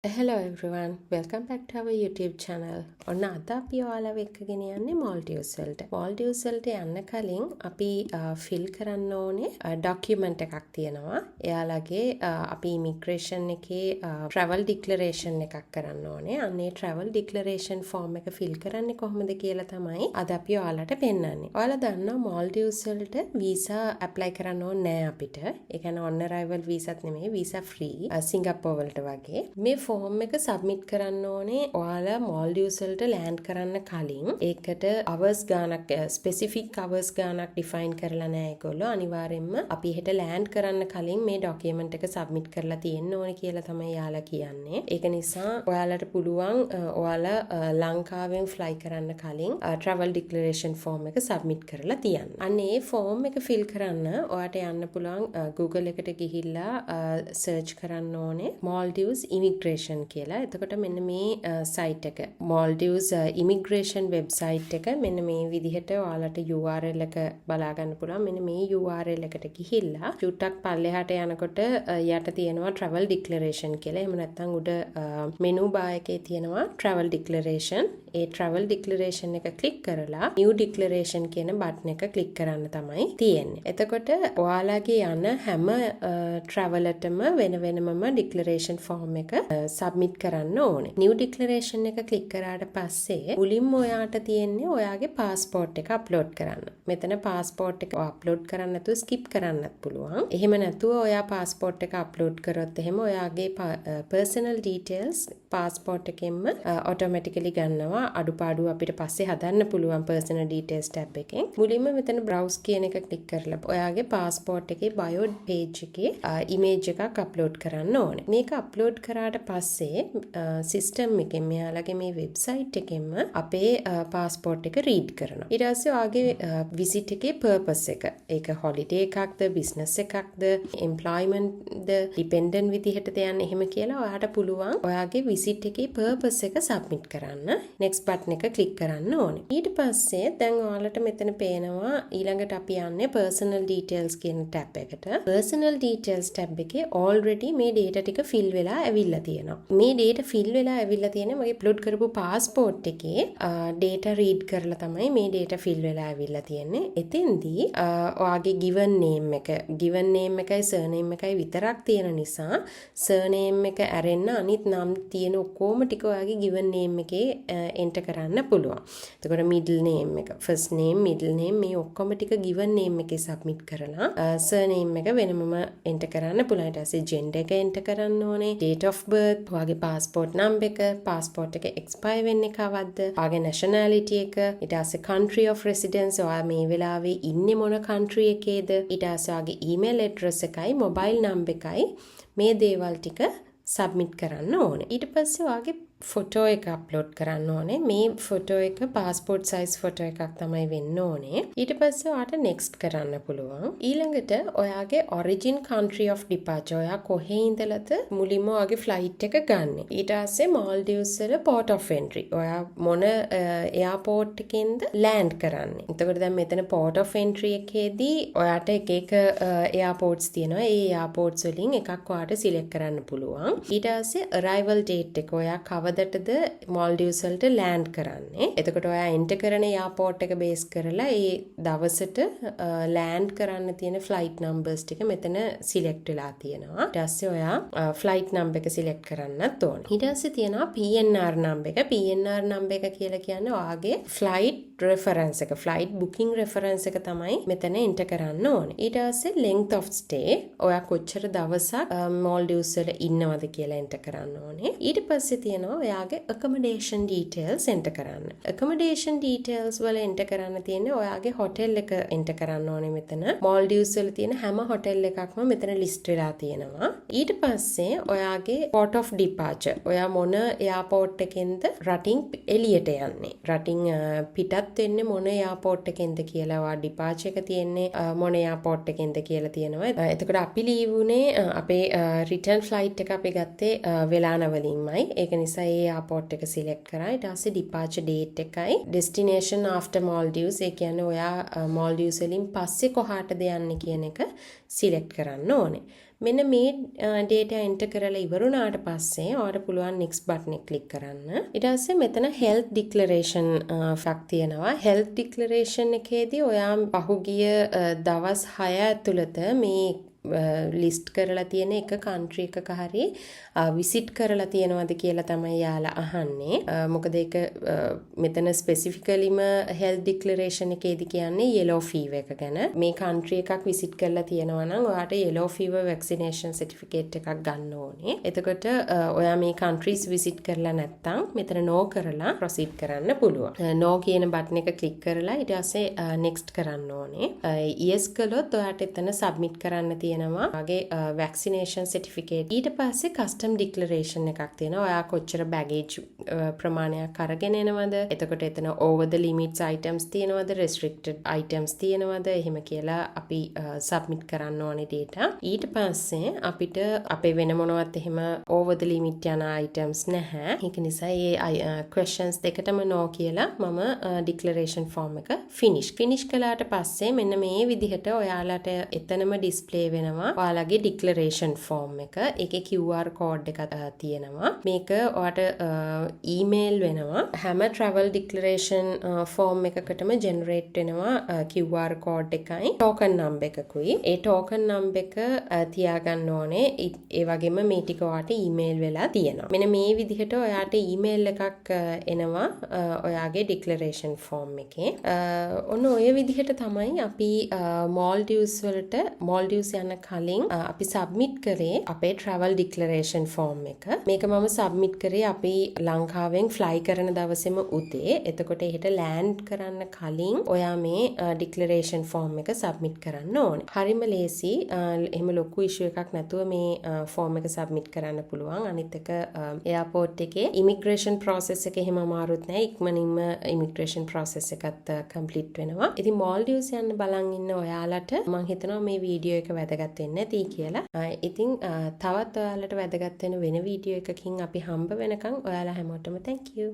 Hello everyone, welcome back to our YouTube channel. ඔන්න අද අපි ඔයාලව එක්කගෙන යන්නේ Maldives වලට. Maldives වලට යන්න කලින් අපි ෆිල් කරන්න ඕනේ ඩොකියුමන්ට් එකක් තියෙනවා. එයාලගේ අපි ඉමිග්‍රේෂන් එකේ travel declaration එකක් කරන්න ඕනේ. අන්නේ travel declaration form එක ෆිල් කරන්නේ කොහොමද කියලා තමයි අද අපි ඔයාලට පෙන්නන්නේ. ඔයාලා දන්නවා Maldives වලට visa apply කරන්න ඕනේ නැහැ අපිට. ඒ කියන්නේ on arrival visaත් නෙමෙයි, visa free. සිංගප්පූර් වලට වගේ. මේ ෆෝම් එක සබ්මිට් කරන්න ඕනේ ඔයාලා Maldives වලට ලෑන්ඩ් කරන්න කලින්. ඒකට hours ගානක් ස්පෙસિෆික් hours ගානක් ඩිෆයින් කරලා නැහැ ඒගොල්ලෝ. අනිවාර්යෙන්ම අපි හෙට ලෑන්ඩ් කරන්න කලින් මේ ඩොකියුමන්ට් එක සබ්මිට් කරලා තියෙන්න ඕනේ කියලා තමයි යාලා කියන්නේ. ඒක නිසා ඔයාලට පුළුවන් ඔයාලා ලංකාවෙන් ෆ්ලයි කරන්න කලින් travel declaration form එක සබ්මිට් කරලා තියන්න. අන්න ඒ ෆෝම් එක ෆිල් කරන්න ඔයාට යන්න පුළුවන් Google එකට ගිහිල්ලා සර්ච් කරන්න ඕනේ Maldives immigration කියලා. එතකොට මෙන්න මේ සයිට් එක Maldives immigration website එක මෙන්න මේ විදිහට ඔයාලට URL එක බලා ගන්න පුළුවන්. මෙන්න මේ URL එකට ගිහිල්ලා චුට්ටක් පල්ලෙහාට යනකොට යට තියෙනවා travel declaration කියලා. එහෙම නැත්නම් උඩ menu bar එකේ තියෙනවා travel declaration. ඒ travel declaration එක ක්ලික් කරලා new declaration කියන බටන් එක ක්ලික් කරන්න තමයි තියෙන්නේ. එතකොට ඔයාලගේ යන හැම travel-ටම වෙන වෙනමම declaration form එක සබ්මිට් කරන්න ඕනේ. new declaration එක ක්ලික් කරාට පස්සේ මුලින්ම ඔයාට තියෙන්නේ ඔයාගේ passport එක අප්ලෝඩ් කරන්න. මෙතන passport එක අප්ලෝඩ් කරන්න නැතුව skip කරන්නත් පුළුවන්. එහෙම නැතුව ඔයා passport එක අප්ලෝඩ් කරොත් එහෙම ඔයාගේ personal details passport එකෙන්ම automatically ගන්නවා. අඩුපාඩු අපිට පස්සේ හදන්න පුළුවන් personal details tab එකෙන්. මුලින්ම මෙතන browse කියන එක ක්ලික් කරලා ඔයාගේ passport එකේ bio page එකේ image එකක් අප්ලෝඩ් කරන්න ඕනේ. මේක අප්ලෝඩ් කරාට පස්සේ සිස්ටම් එකෙන් මෙයාලගේ මේ වෙබ්සයිට් එකෙන්ම අපේ passport එක රීඩ් කරනවා. ඊට පස්සේ ඔයාගේ visit එකේ purpose එක. ඒක holiday එකක්ද, business එකක්ද, employmentද, dependent විදිහටද යන්නේ එහෙම කියලා ඔයාට පුළුවන් ඔයාගේ visit එකේ purpose එක submit කරන්න. next button එක click කරන්න ඕනේ. ඊට පස්සේ දැන් ඔයාලට මෙතන පේනවා ඊළඟට අපි යන්නේ personal details කියන tab එකට. personal details tab එකේ already මේ data ටික fill වෙලා ඇවිල්ලා තියෙනවා. මේ data fill වෙලා ඇවිල්ලා තියෙන්නේ මගේ අප්ලෝඩ් කරපු passport එකේ data read කරලා තමයි මේ data fill වෙලා ඇවිල්ලා තියෙන්නේ. එතෙන්දී ඔයාගේ given name එකයි surname එකයි විතරක් තියෙන නිසා surname එක ඇරෙන්න අනිත් නම් තියෙන ඔක්කොම ටික ඔයාගේ given name එකේ enter කරන්න පුළුවන්. එතකොට middle name එක, first name, middle name මේ ඔක්කොම ටික given name එකේ submit කරලා surname එක වෙනමම enter කරන්න පුළුවන්. ඊට පස්සේ gender එක enter කරන්න ඕනේ, date of birth, ඔයාගේ passport number එක, passport එක expire වෙන්නේ කවද්ද, ඔයාගේ nationality එක, ඊට පස්සේ country of residence, ඔයා මේ වෙලාවේ ඉන්නේ මොන country එකේද, ඊට පස්සේ ඔයාගේ email address එකයි, mobile number එකයි මේ දේවල් ටික submit කරන්න ඕනේ. ඊට පස්සේ ඔයාගේ ෆොටෝ එක අප්ලෝඩ් කරන්න ඕනේ. මේ ෆොටෝ එක passport size ෆොටෝ එකක් තමයි වෙන්න ඕනේ. ඊට පස්සේ ඔයාට next කරන්න පුළුවන්. ඊළඟට ඔයාගේ origin country of departure, ඔයා කොහේ ඉඳලාද මුලින්ම ඔයාගේ flight එක ගන්නෙ. ඊට පස්සේ Maldives වල port of entry, ඔයා මොන airport එකෙන්ද land කරන්නේ. එතකොට දැන් මෙතන port of entry එකේදී ඔයාට එක එක airports තියෙනවා. ඒ airports වලින් එකක් ඔයාට select කරන්න පුළුවන්. ඊට පස්සේ arrival date එක, ඔයා කවදටද Maldives වලට land කරන්නේ. එතකොට ඔයා enter කරන airport එක base කරලා ඒ දවසට land කරන්න තියෙන flight numbers ටික මෙතන select වෙලා තියෙනවා. ඊට පස්සේ ඔයා flight number එක select කරන්නත් ඕන. ඊට පස්සේ තියෙනවා PNR number එක. PNR number එක කියලා කියන්නේ ඔයාගේ flight reference එක, flight booking reference එක තමයි මෙතන enter කරන්න ඕනේ. ඊට පස්සේ length of stay, ඔයා කොච්චර දවසක් Maldives වල ඉන්නවද කියලා enter කරන්න ඕනේ. ඊට පස්සේ තියෙනවා ඔයාගේ accommodation details enter කරන්න. accommodation details වල enter කරන්න තියෙන්නේ ඔයාගේ hotel එක enter කරන්න ඕනේ මෙතන. Maldives වල තියෙන හැම hotel එකක්ම මෙතන list වෙලා තියෙනවා. ඊට පස්සේ ඔයාගේ port of departure, ඔයා මොන airport එකෙන්ද රටින් එළියට යන්නේ. රටින් පිටත් වෙන්නේ මොන airport එකෙන්ද කියලා ඔයා departure එක තියෙන්නේ මොන airport එකෙන්ද කියලා තියෙනවා. එතකොට අපි leave උනේ අපේ return flight එක අපි ගත්තේ වෙලානවලින්මයි. ඒක නිසා ඒ airport එක select කරා. ඊට පස්සේ departure date එකයි destination after Maldives, ඒ කියන්නේ ඔයා Maldives වලින් පස්සේ කොහාටද යන්නේ කියන එක select කරන්න ඕනේ. මෙන්න මේ data enter කරලා ඉවරුණාට පස්සේ ඔයාලට පුළුවන් next button එක click කරන්න. ඊට පස්සේ මෙතන health declaration එකක් තියෙනවා. health declaration එකේදී ඔයා පහුගිය දවස් 6 ඇතුළත මේ ලිස්ට් කරලා තියෙන එක කන්ට්‍රි එකක හරි විසිට් කරලා තියෙනවද කියලා තමයි යාලා අහන්නේ. මොකද ඒක මෙතන ස්පෙસિෆිකලිම හෙල්ත් ඩික්ලරේෂන් එකේදී කියන්නේ yellow fever එක ගැන. මේ කන්ට්‍රි එකක් විසිට් කරලා තියෙනවා නම් ඔයාට yellow fever vaccination certificate එකක් ගන්න ඕනේ. එතකොට ඔයා මේ countries visit කරලා නැත්නම් මෙතන no කරලා proceed කරන්න පුළුවන්. no කියන බටන් එක ක්ලික් කරලා ඊට පස්සේ next කරන්න ඕනේ. yes කළොත් ඔයාට එතන submit කරන්න තියෙනවා වගේ vaccination certificate. ඊට පස්සේ custom declaration එකක් තියෙනවා. ඔයා කොච්චර baggage ප්‍රමාණයක් අරගෙන එනවද? එතකොට එතන over the limits items තියෙනවද? restricted items තියෙනවද? එහෙම කියලා අපි submit කරන්න ඕනේ data. ඊට පස්සේ අපිට අපේ වෙන මොනවත් එහෙම over the limit යන items නැහැ. ඒක නිසා මේ questions දෙකටම no කියලා මම declaration form එක finish කළාට පස්සේ මෙන්න මේ විදිහට ඔයාලට එතනම display වෙනවා ඔයාලගේ declaration form එක. ඒකේ QR code එකක් තියෙනවා. මේක ඔයාට email වෙනවා. හැම travel declaration form එකකටම generate වෙනවා QR code එකයි token number එකකුයි. ඒ token number එක තියාගන්න ඕනේ. ඒ වගේම මේ ටික ඔයාට email වෙලා තියෙනවා. මෙන්න මේ විදිහට ඔයාට email එකක් එනවා ඔයාගේ declaration form එකේ. ඔන්න ඔය විදිහට තමයි අපි Maldives වලට Maldives යන කලින් අපි submit කරේ අපේ travel declaration form එක. මේක මම submit කරේ අපි ලංකාවෙන් fly කරන දවසේම උදේ. එතකොට එහෙට land කරන්න කලින් ඔයා මේ declaration form එක submit කරන්න ඕනේ. හරිම ලේසි. එහෙම ලොකු issue එකක් නැතුව මේ form එක submit කරන්න පුළුවන්. අනිත් එක airport එකේ immigration process එක එහෙම අමාරුත් නැහැ. ඉක්මනින්ම immigration process එකත් complete වෙනවා. ඉතින් Maldives යන්න බලන් ඉන්න ඔයාලට මම හිතනවා මේ වීඩියෝ එක වැදගත් වෙන්නේ නැති කියලා. ඉතින් තවත් ඔයාලට වැදගත් වෙන වීඩියෝ එකකින් අපි හම්බ වෙනකන් ඔයාලා හැමෝටම thank you.